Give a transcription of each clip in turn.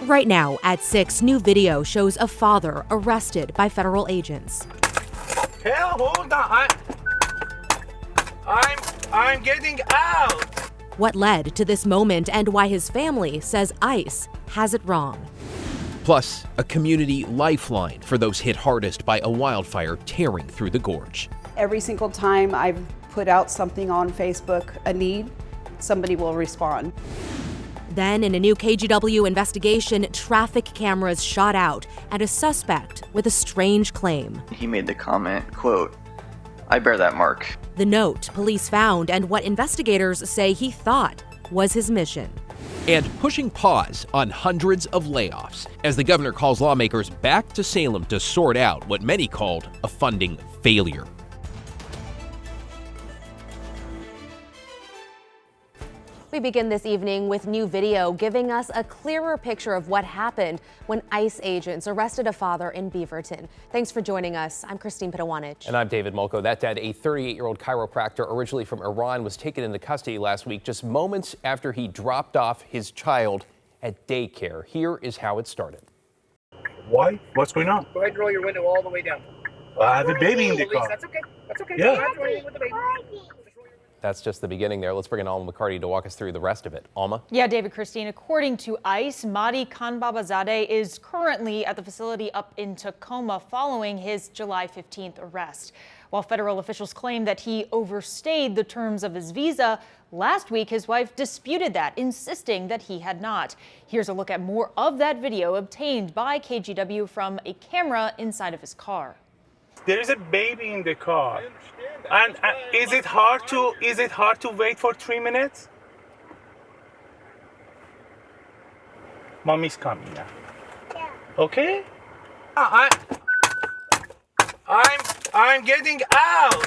Right now, at 6, new video shows a father arrested by federal agents. Hell, hold on. I'm getting out. What led to this moment and why his family says ICE has it wrong. Plus, a community lifeline for those hit hardest by a wildfire tearing through the gorge. Every single time I've put out something on Facebook, a need, somebody will respond. Then, in a new KGW investigation, traffic cameras shot out and a suspect with a strange claim. He made the comment, quote, "I bear that mark." The note police found and what investigators say he thought was his mission. And pushing pause on hundreds of layoffs as the governor calls lawmakers back to Salem to sort out what many called a funding failure. We begin this evening with new video giving us a clearer picture of what happened when ICE agents arrested a father in Beaverton. Thanks for joining us. I'm Christine Pitawanich. And I'm David Molko. That dad, a 38-year-old chiropractor originally from Iran, was taken into custody last week just moments after he dropped off his child at daycare. Here is how it started. Why? What's going on? Go ahead and roll your window all the way down. I have a baby in the car. That's okay. That's okay. Yeah. You don't have to do anything with the baby. That's just the beginning there. Let's bring in Alma McCarty to walk us through the rest of it. Alma? Yeah, David, Christine, according to ICE, Mahdi Khanbabazadeh is currently at the facility up in Tacoma following his July 15th arrest. While federal officials claim that he overstayed the terms of his visa, last week his wife disputed that, insisting that he had not. Here's a look at more of that video obtained by KGW from a camera inside of his car. There is a baby in the car. And is it hard to wait for 3 minutes? Mommy's coming now. Yeah. Okay? I'm getting out.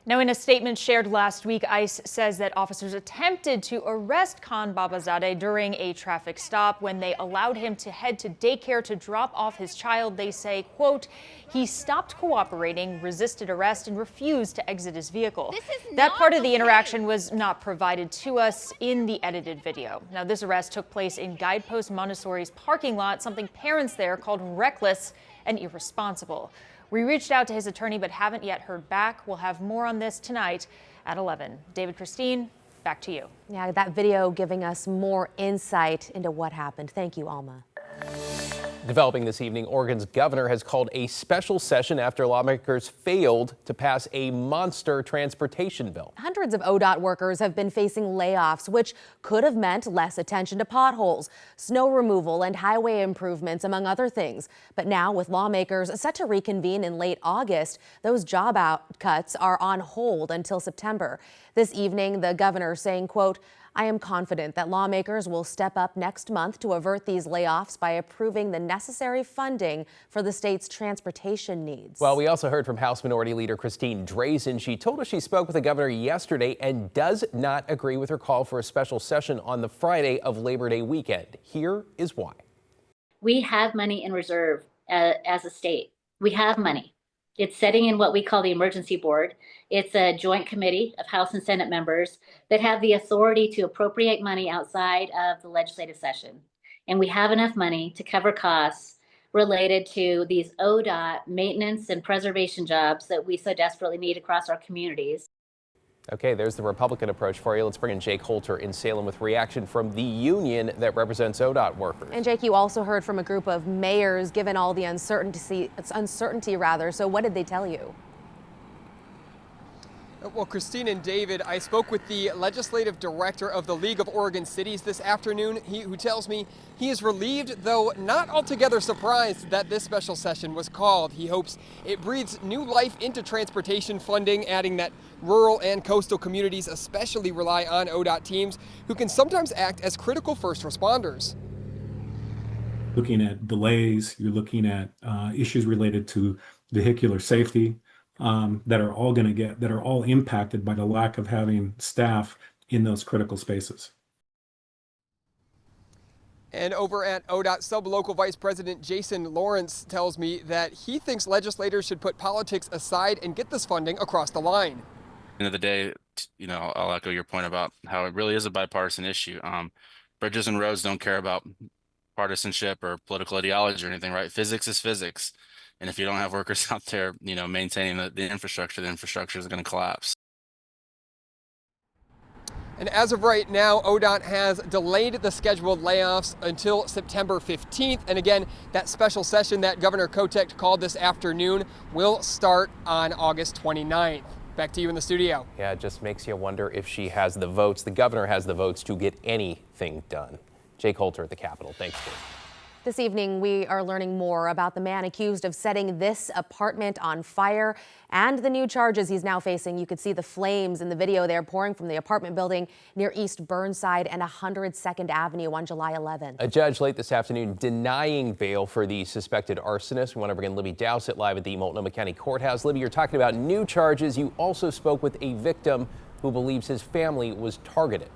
Now, in a statement shared last week, ICE says that officers attempted to arrest Khanbabazadeh during a traffic stop when they allowed him to head to daycare to drop off his child. They say, quote, he stopped cooperating, resisted arrest, and refused to exit his vehicle. That part of the interaction was not provided to us in the edited video. Now, this arrest took place in Guidepost Montessori's parking lot, something parents there called reckless and irresponsible. We reached out to his attorney but haven't yet heard back. We'll have more on this tonight at 11. David, Christine, back to you. Yeah, that video giving us more insight into what happened. Thank you, Alma. Developing this evening, Oregon's governor has called a special session after lawmakers failed to pass a monster transportation bill. Hundreds of ODOT workers have been facing layoffs, which could have meant less attention to potholes, snow removal, and highway improvements, among other things. But now, with lawmakers set to reconvene in late August, those job cuts are on hold until September. This evening, the governor saying, quote, I am confident that lawmakers will step up next month to avert these layoffs by approving the necessary funding for the state's transportation needs. Well, we also heard from House Minority Leader Christine Drazen. She told us she spoke with the governor yesterday and does not agree with her call for a special session on the Friday of Labor Day weekend. Here is why. We have money in reserve as a state. We have money. It's sitting in what we call the emergency board. It's a joint committee of House and Senate members that have the authority to appropriate money outside of the legislative session. And we have enough money to cover costs related to these ODOT maintenance and preservation jobs that we so desperately need across our communities. Okay, there's the Republican approach for you. Let's bring in Jake Holter in Salem with reaction from the union that represents ODOT workers. And Jake, you also heard from a group of mayors given all the uncertainty. So what did they tell you? Well, Christine and David, I spoke with the legislative director of the League of Oregon Cities this afternoon, who tells me he is relieved, though not altogether surprised, that this special session was called. He hopes it breathes new life into transportation funding, adding that rural and coastal communities especially rely on ODOT teams who can sometimes act as critical first responders. Looking at delays, you're looking at issues related to vehicular safety, that are all impacted by the lack of having staff in those critical spaces. And over at ODOT, Sub-Local Vice President Jason Lawrence tells me that he thinks legislators should put politics aside and get this funding across the line. End of the day, I'll echo your point about how it really is a bipartisan issue. bridges and roads don't care about partisanship or political ideology or anything, right? Physics is physics. And if you don't have workers out there, maintaining the infrastructure is going to collapse. And as of right now, ODOT has delayed the scheduled layoffs until September 15th. And again, that special session that Governor Kotek called this afternoon will start on August 29th. Back to you in the studio. Yeah, it just makes you wonder if she has the votes. The governor has the votes to get anything done. Jake Holter at the Capitol. Thanks, Jake. This evening, we are learning more about the man accused of setting this apartment on fire and the new charges he's now facing. You could see the flames in the video there pouring from the apartment building near East Burnside and 102nd Avenue on July 11th. A judge late this afternoon denying bail for the suspected arsonist. We want to bring in Libby Dowsett live at the Multnomah County Courthouse. Libby, you're talking about new charges. You also spoke with a victim who believes his family was targeted.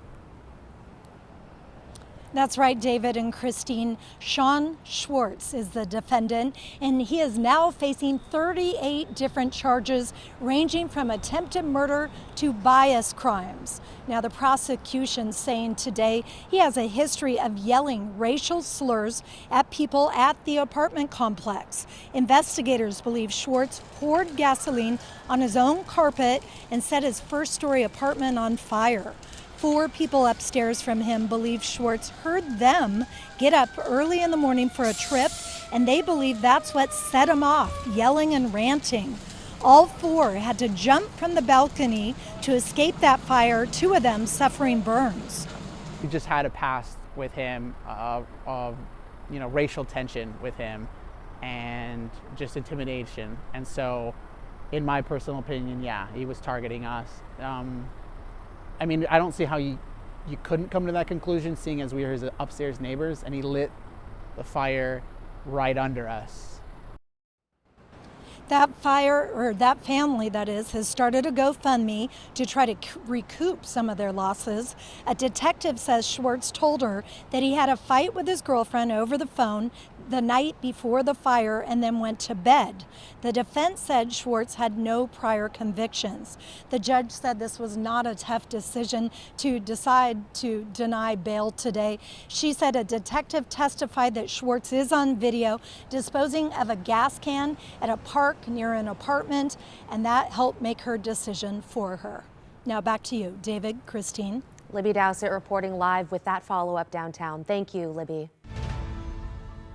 That's right, David and Christine. Sean Schwartz is the defendant, and he is now facing 38 different charges ranging from attempted murder to bias crimes. Now, the prosecution saying today he has a history of yelling racial slurs at people at the apartment complex. Investigators believe Schwartz poured gasoline on his own carpet and set his first-story apartment on fire. 4 people upstairs from him believe Schwartz heard them get up early in the morning for a trip, and they believe that's what set him off, yelling and ranting. All 4 had to jump from the balcony to escape that fire, 2 of them suffering burns. We just had a past with him of racial tension with him and just intimidation. And so, in my personal opinion, yeah, he was targeting us. I mean, I don't see how you couldn't come to that conclusion, seeing as we were his upstairs neighbors, and he lit the fire right under us. That family, that is, has started a GoFundMe to try to recoup some of their losses. A detective says Schwartz told her that he had a fight with his girlfriend over the phone the night before the fire and then went to bed. The defense said Schwartz had no prior convictions. The judge said this was not a tough decision to decide to deny bail today. She said a detective testified that Schwartz is on video disposing of a gas can at a park near an apartment, and that helped make her decision for her. Now back to you, David, Christine. Libby Dowsett reporting live with that follow-up downtown. Thank you, Libby.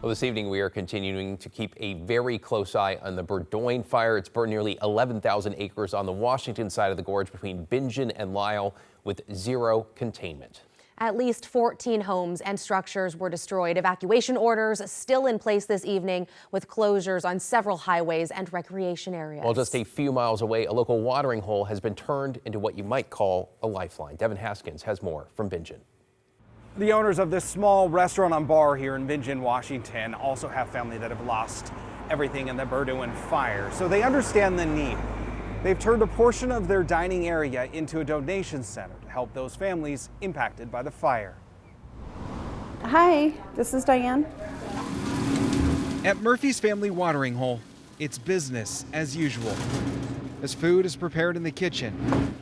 Well, this evening we are continuing to keep a very close eye on the Berdo fire. It's burned nearly 11,000 acres on the Washington side of the gorge between Bingen and Lisle with zero containment. At least 14 homes and structures were destroyed. Evacuation orders still in place this evening with closures on several highways and recreation areas. Well, just a few miles away, a local watering hole has been turned into what you might call a lifeline. Devin Haskins has more from Bingen. The owners of this small restaurant and bar here in Bingen, Washington, also have family that have lost everything in the Berdo fire, so they understand the need. They've turned a portion of their dining area into a donation center to help those families impacted by the fire. Hi, this is Diane. At Murphy's Family Watering Hole, it's business as usual. As food is prepared in the kitchen,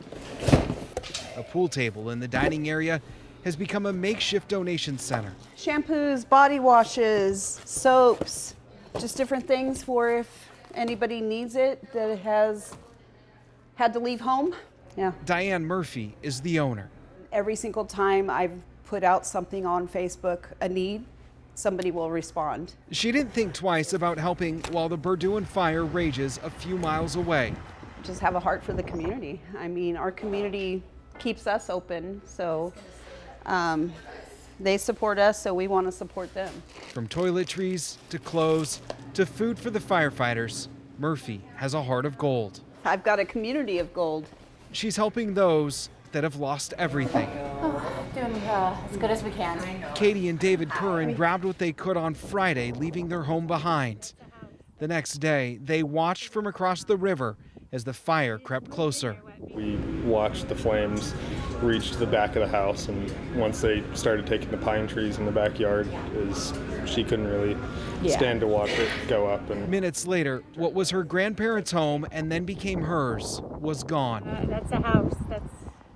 a pool table in the dining area has become a makeshift donation center. Shampoos, body washes, soaps, just different things for if anybody needs it that has had to leave home. Yeah. Diane Murphy is the owner. Every single time I've put out something on Facebook, a need, somebody will respond. She didn't think twice about helping while the Berdo fire rages a few miles away. Just have a heart for the community. I mean, our community keeps us open, so they support us, so we want to support them. From toiletries to clothes to food for the firefighters, Murphy has a heart of gold. I've got a community of gold. She's helping those that have lost everything. Doing as good as we can. Katie and David Curran grabbed what they could on Friday, leaving their home behind. The next day, they watched from across the river as the fire crept closer. We watched the flames reach the back of the house, and once they started taking the pine trees in the backyard, she couldn't really stand to watch it go up. And minutes later, what was her grandparents' home and then became hers was gone. That's a house.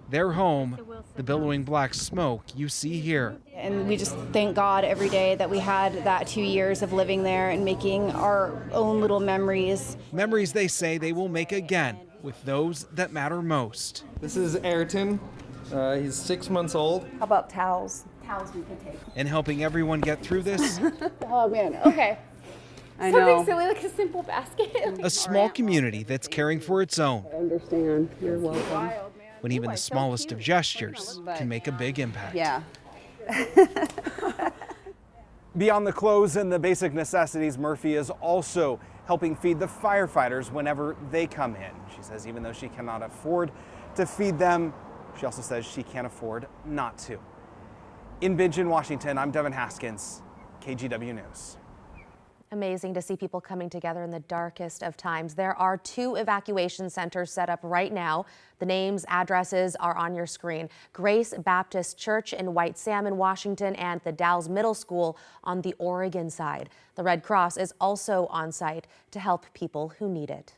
Their home, the billowing black smoke you see here. And we just thank God every day that we had that 2 years of living there and making our own little memories. Memories they say they will make again with those that matter most. This is Ayrton. He's 6 months old. How about towels? Towels we can take. And helping everyone get through this, Oh man, okay. I Something know. silly like a simple basket. a small community that's caring for its own. I understand. You're welcome. When even the smallest of gestures can make a big impact. Yeah. Beyond the clothes and the basic necessities, Murphy is also helping feed the firefighters whenever they come in. She says even though she cannot afford to feed them, she also says she can't afford not to. In Bingen, Washington, I'm Devin Haskins, KGW News. Amazing to see people coming together in the darkest of times. There are 2 evacuation centers set up right now. The names, addresses are on your screen. Grace Baptist Church in White Salmon, Washington, and the Dalles Middle School on the Oregon side. The Red Cross is also on site to help people who need it.